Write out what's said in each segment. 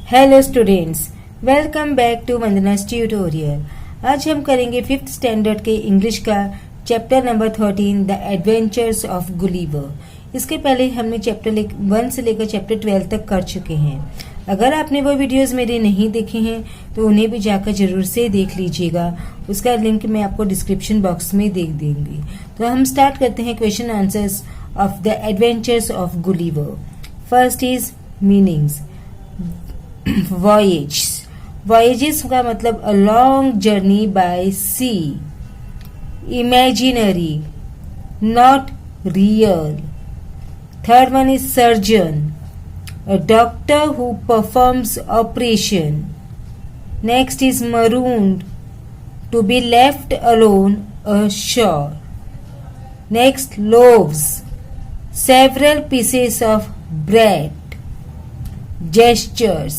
Hello students, welcome back to Vandana's tutorial. आज हम करेंगे 5th स्टैंडर्ड के इंग्लिश का chapter number 13 the adventures of Gulliver. इसके पहले हमने चैप्टर 1 से लेकर चैप्टर 12 तक कर चुके हैं। अगर आपने वो वीडियोस मेरे नहीं देखे हैं तो उन्हें भी जाकर जरूर से देख लीजिएगा। उसका लिंक मैं आपको डिस्क्रिप्शन बॉक्स में दे देंगी। तो हम स्टार्ट करते हैं question answers of the adventures of Gulliver. First is meanings. voyages का मतलब a long journey by sea, imaginary, not real. Third one is surgeon, a doctor who performs operation. Next is marooned, to be left alone ashore. Next, loaves, several pieces of bread. Gestures,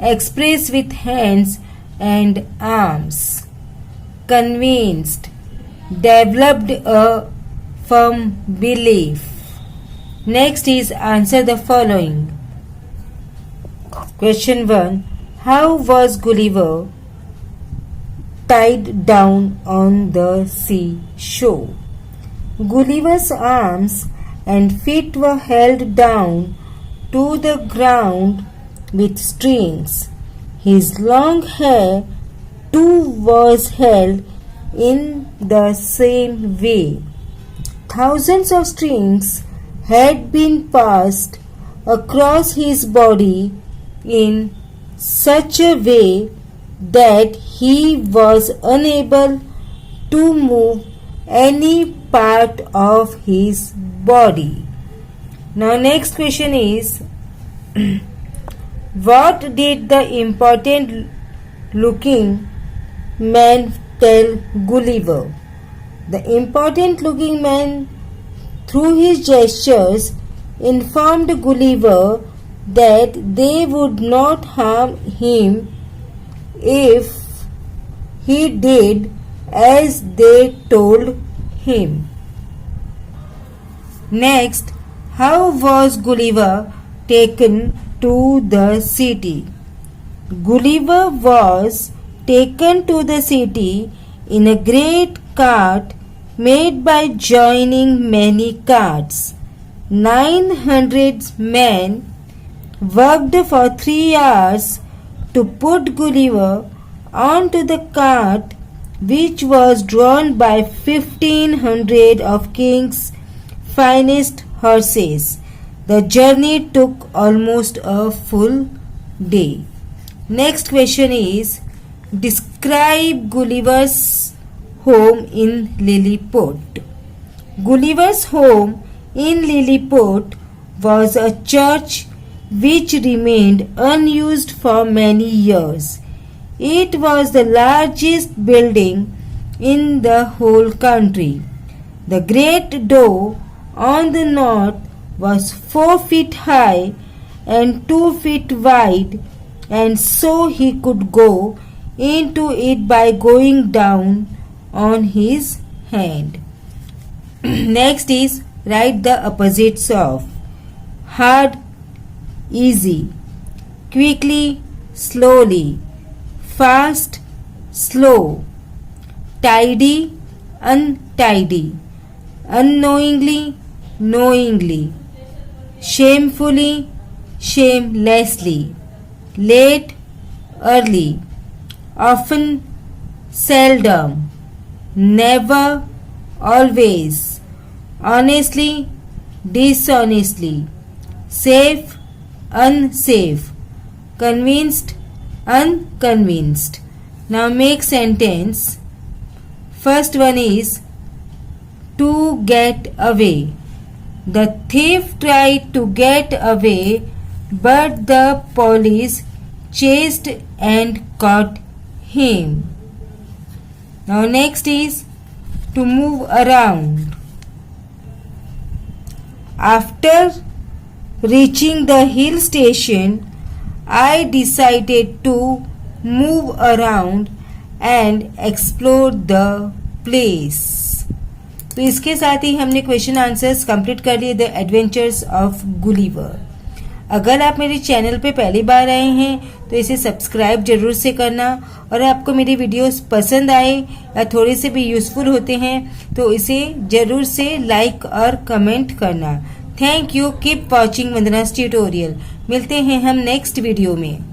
express with hands and arms. Convinced, developed a firm belief. Next is answer the following. Question 1. How was Gulliver tied down on the seashore? Gulliver's arms and feet were held down to the ground with strings. His long hair too was held in the same way. Thousands of strings had been passed across his body in such a way that he was unable to move any part of his body. Now next question is what did the important looking man tell Gulliver? The important looking man through his gestures informed Gulliver that they would not harm him if he did as they told him. Next, how was Gulliver taken to the city? Gulliver was taken to the city in a great cart made by joining many carts. 900 men worked for 3 hours to put Gulliver onto the cart, which was drawn by 1,500 of King's finest horses. The journey took almost a full day. Next question is describe Gulliver's home in Lilliput. Gulliver's home in Lilliput was a church which remained unused for many years. It was the largest building in the whole country. The great door on the north was 4 feet high and 2 feet wide, and so he could go into it by going down on his hand. Next is write the opposites of hard, easy, quickly, slowly, fast, slow, tidy, untidy, unknowingly, knowingly, shamefully, shamelessly, late, early, often, seldom, never, always, honestly, dishonestly, safe, unsafe, convinced, unconvinced. Now make sentence. First one is to get away. The thief tried to get away, but the police chased and caught him. Now next is to move around. After reaching the hill station, I decided to move around and explore the place. तो इसके साथ ही हमने question answers complete कर लिए the adventures of Gulliver. अगर आप मेरे channel पे पहली बार आए हैं तो इसे सब्सक्राइब जरूर से करना, और आपको मेरी वीडियोस पसंद आए या थोड़े से भी यूजफुल होते हैं तो इसे जरूर से लाइक और कमेंट करना। Thank you, keep watching Vandana's tutorial. मिलते हैं हम नेक्स्ट वीडियो में।